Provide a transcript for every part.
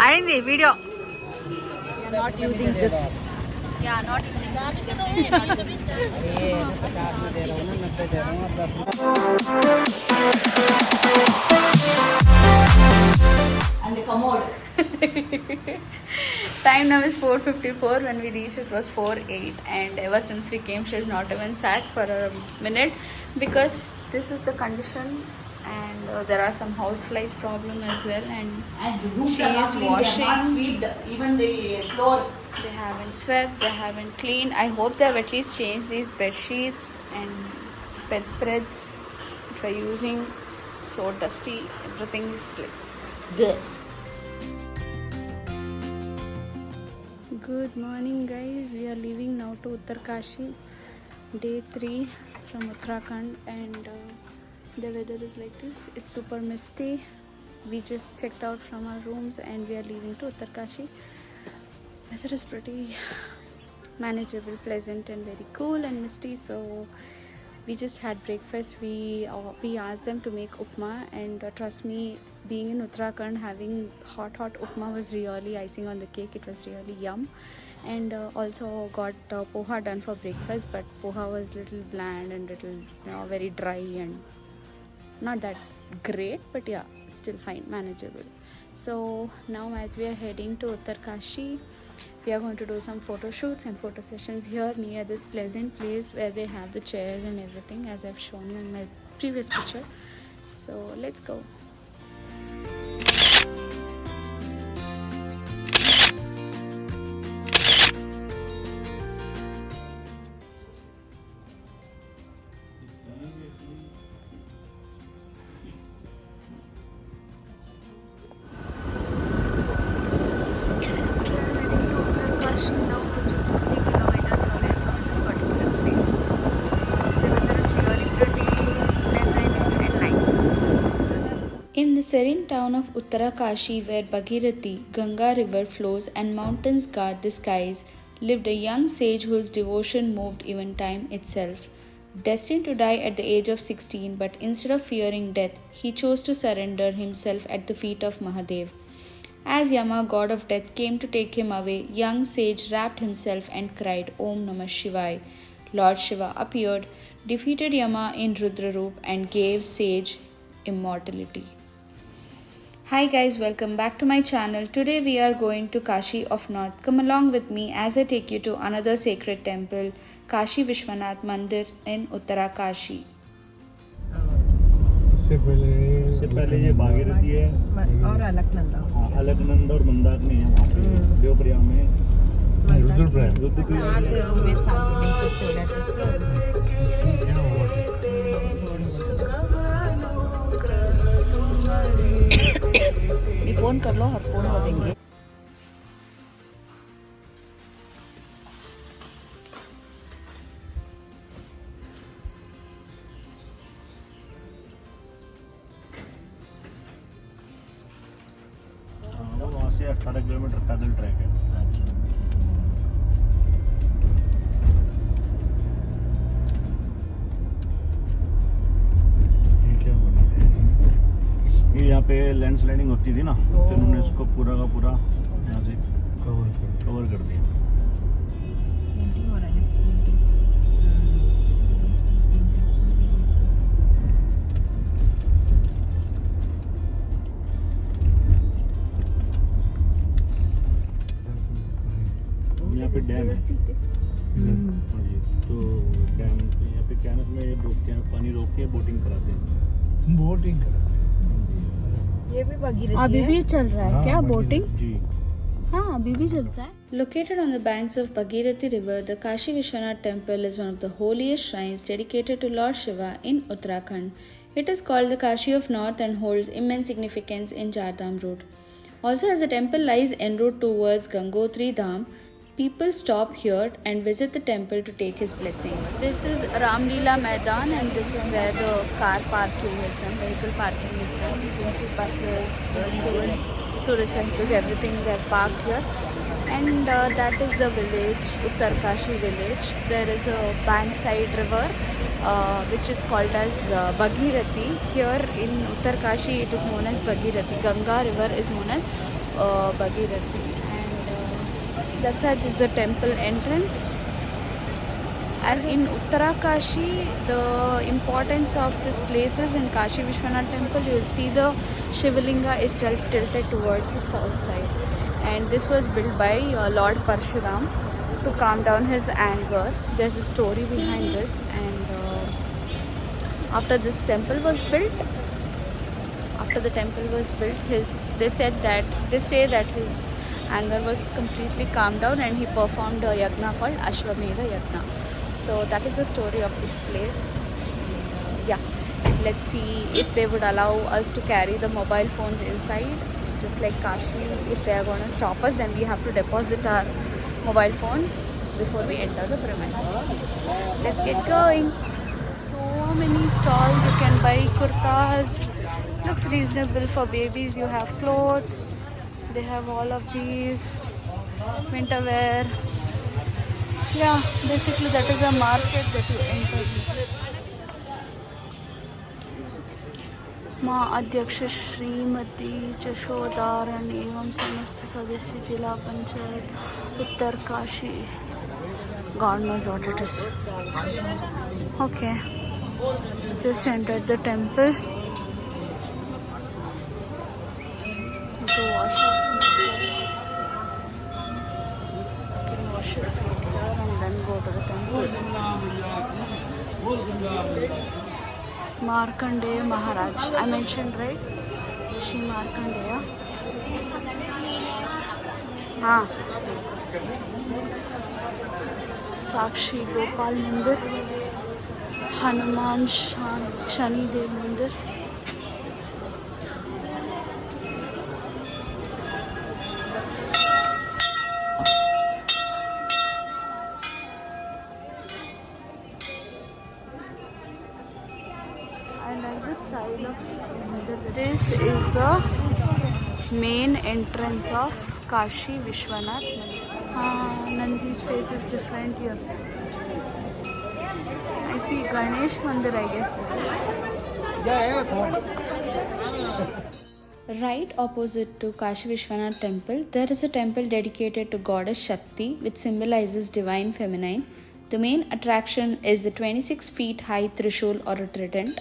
అయింది video. Not using this. Yeah, not using And the commode. Time now is 4:54. When we reached, it was 4:08, and ever since we came, she has not even sat for a minute because this is the condition, and there are some house flies problem as well, and And the rooms she are not is clean, they are washing. not swept, even the floor. They haven't swept, they haven't cleaned. I hope they have at least changed these bed sheets and bedspreads that we're using. So dusty, everything is like bleh. Good morning, guys. We are leaving now to Uttarkashi, day 3 from Uttarakhand, and the weather is like this. It's super misty. We just checked out from our rooms and we are leaving to Uttarkashi. Weather is pretty manageable, pleasant, and very cool and misty. So we just had breakfast. We asked them to make upma, and trust me, being in Uttarakhand, having hot upma was really icing on the cake. It was really yum. And also got poha done for breakfast, but poha was little bland and little very dry and not that great, but yeah, still fine, manageable. So now as we are heading to Uttarkashi, we are going to do some photo shoots and photo sessions here near this pleasant place where they have the chairs and everything, as I've shown you in my previous picture. So let's go. Now, which is 60 kilometers away from this particular place. The weather is really pretty pleasant and nice. In the serene town of Uttarakashi, where Bhagirathi, Ganga river flows and mountains guard the skies, lived a young sage whose devotion moved even time itself. Destined to die at the age of 16, but instead of fearing death, he chose to surrender himself at the feet of Mahadev. As Yama, god of death, came to take him away, young sage wrapped himself and cried, Om Namah Shivaya. Lord Shiva appeared, defeated Yama in Rudra Roop, and gave sage immortality. Hi guys, welcome back to my channel. Today we are going to Kashi of North. Come along with me as I take you to another sacred temple, Kashi Vishwanath Mandir in Uttarakashi. से पहले ये भागीरथी है और अलकनंदा. हाँ, अलकनंदा और मंदाकिनी है वहाँ पे देवप्रयाग में रुद्रप्रयाग फोन कर लो और फोन हो देंगे. वहाँ से 18 किलोमीटर पैदल ट्रैक है. ये क्या बना है? ये यहाँ पे लैंडस्लाइडिंग होती थी ना, तो उन्होंने इसको पूरा का पूरा यहाँ से कवर कर दिया. यहाँ पे डैम है. हाँ जी, तो डैम यहाँ पे कैनस में रोकते हैं, पानी रोक के बोटिंग कराते हैं. बोटिंग ये भी भगीरथी अभी भी चल रहा है क्या बोटिंग? जी हाँ, अभी भी चलता है. Located on the banks of Bhagirathi River, the Kashi Vishwanath Temple is one of the holiest shrines dedicated to Lord Shiva in Uttarakhand. It is called the Kashi of North and holds immense significance in Chardham route. Also, as the temple lies en route towards Gangotri Dham, people stop here and visit the temple to take his blessing. This is Ramlila Maidan, and this is where the car parking is and vehicle parking is done. You can see buses, tourist vehicles, everything they are parked here. And that is the village, Uttarkashi village. There is a bankside river which is called as Bhagirathi. Here in Uttarkashi it is known as Bhagirathi. Ganga river is known as Bhagirathi. And that side is the temple entrance. As in Uttarakashi, the importance of this places in Kashi Vishwanath temple, you will see the Shivalinga is tilted towards the south side. And this was built by Lord Parshuram to calm down his anger. There's a story behind this. And after this temple was built, they say that his anger was completely calmed down and he performed a yagna called Ashwamedha Yagna. So that is the story of this place. Yeah, let's see if they would allow us to carry the mobile phones inside. Just like Kashi, if they are going to stop us, then we have to deposit our mobile phones before we enter the premises. Let's get going. So many stalls you can buy kurtas. Looks reasonable for babies. You have clothes. They have all of these winter wear. Yeah, basically that is a market that you enter. माँ अध्यक्ष श्रीमती जशोदारण एवं समस्त सदस्य जिला panchayat Uttarkashi. God knows what it is. Okay, just entered the temple. Go wash up. And then go to the temple. Markandeya Maharaj. I mentioned right? Rishi Markandeya. Sakshi Gopal Mandir. Hanuman Shani Dev Mandir. I like the style of Mandir. This is the main entrance of Kashi Vishwanath Mandir. Nandi's face is different here. I see Ganesh Mandir, I guess this is. Right opposite to Kashi Vishwanath temple, there is a temple dedicated to goddess Shakti, which symbolizes divine feminine. The main attraction is the 26 feet high Trishul or a trident.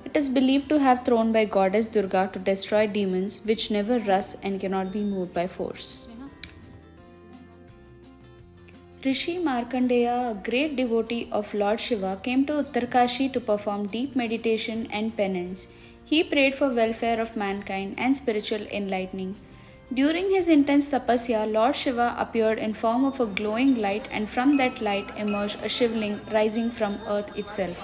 It is believed to have thrown by goddess Durga to destroy demons which never rust and cannot be moved by force. Rishi Markandeya, a great devotee of Lord Shiva, came to Uttarkashi to perform deep meditation and penance. He prayed for welfare of mankind and spiritual enlightening. During his intense tapasya, Lord Shiva appeared in form of a glowing light, and from that light emerged a shivling rising from earth itself.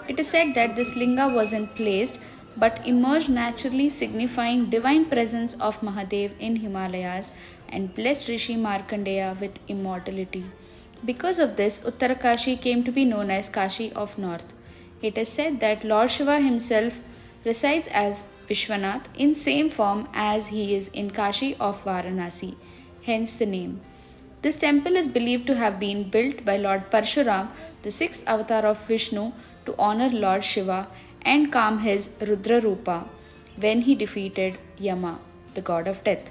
It is said that this linga wasn't placed but emerged naturally, signifying divine presence of Mahadev in Himalayas and blessed Rishi Markandeya with immortality. Because of this, Uttarakashi came to be known as Kashi of North. It is said that Lord Shiva himself resides as Vishwanath in same form as he is in Kashi of Varanasi, hence the name. This temple is believed to have been built by Lord Parshuram, the sixth avatar of Vishnu, to honor Lord Shiva and calm his Rudra Rupa when he defeated Yama, the god of death.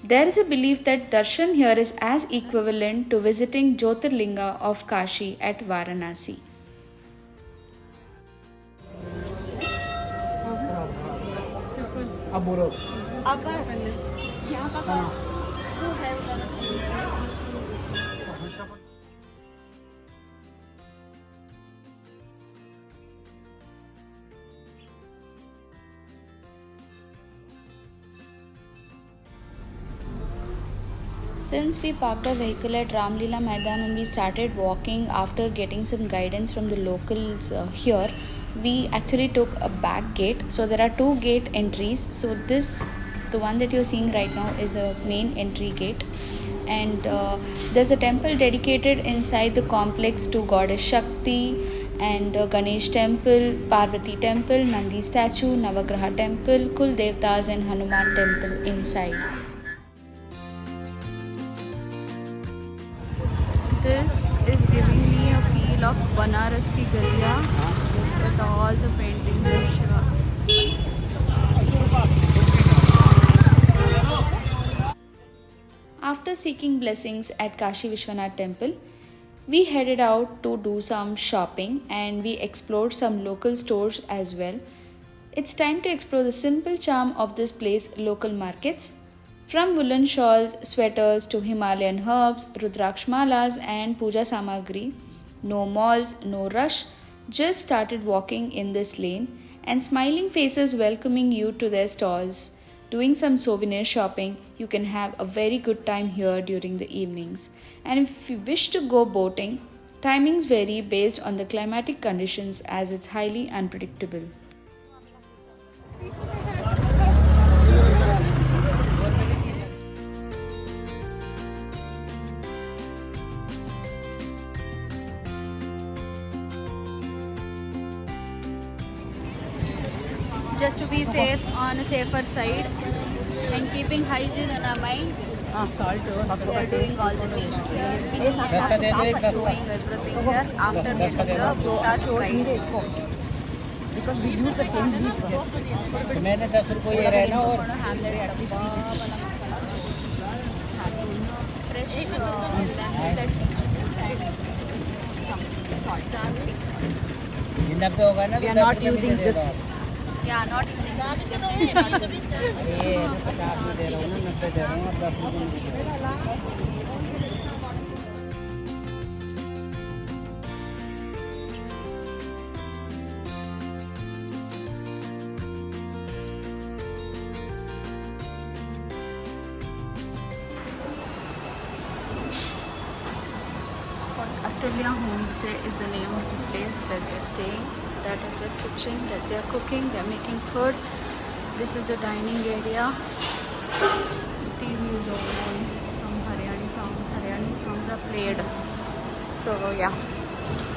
There is a belief that darshan here is as equivalent to visiting Jyotirlinga of Kashi at Varanasi. Abbas, यहाँ पता who has Since we parked our vehicle at Ramlila Maidan and we started walking after getting some guidance from the locals here, we actually took a back gate. So there are two gate entries. So the one that you're seeing right now is the main entry gate. And there's a temple dedicated inside the complex to goddess Shakti, and Ganesh temple, Parvati temple, Nandi statue, Navagraha temple, Kul Devtas and Hanuman temple inside. This is giving me a feel style of Banaras ki galiya with all the paintings of Shiva. After seeking blessings at Kashi Vishwanath temple, we headed out to do some shopping and we explored some local stores as well. It's time to explore the simple charm of this place, local markets. From woolen shawls, sweaters to Himalayan herbs, Rudraksh malas and puja samagri. No malls, no rush. Just started walking in this lane and smiling faces welcoming you to their stalls. Doing some souvenir shopping, you can have a very good time here during the evenings. And if you wish to go boating, timings vary based on the climatic conditions as it's highly unpredictable. Just to be safe, on a safer side and keeping hygiene in our mind, we are doing all the things. We are doing everything here after getting the task right. Because we use the same leaf. Yes. तो मैंने 10 रुपये ये रहना और ये 90 होगा ना We are not using this. Yeah, not using ये 50 में दे रहा हूँ ना 90 दे रहा हूँ और 10 रुपये में दे रहा हूँ Atulya Homestay is the name of the place where we are staying. That is the kitchen that they are cooking. They are making food. This is the dining area. TV is on. Some Haryani songs are played. So yeah,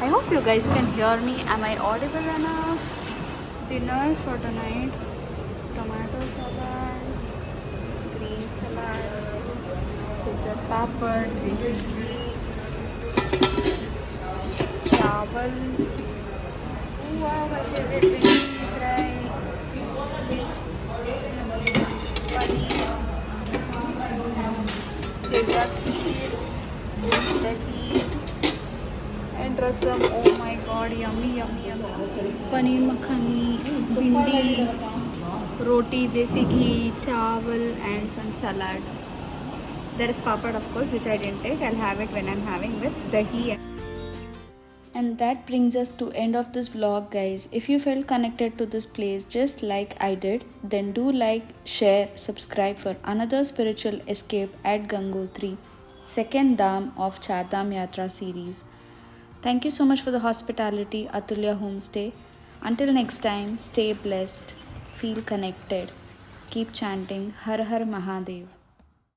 I hope you guys can hear me. Am I audible enough? Dinner for tonight: tomato salad, green salad, pizza papad, basically. Chawal. Wow, my favorite thing is right. Paneer. Sega kheer. Dahi. And rasam. Oh my god, yummy, yummy, yummy. Paneer makhani, bhindi, roti, desi ghee, chawal and some salad. There is papad of course which I didn't take. I'll have it when I'm having with dahi. And that brings us to end of this vlog, guys. If you felt connected to this place just like I did, then do like, share, subscribe for another spiritual escape at Gangotri, second Dham of Char Dham Yatra series. Thank you so much for the hospitality, Atulya Homestay. Until next time, stay blessed, feel connected, keep chanting Har Har Mahadev.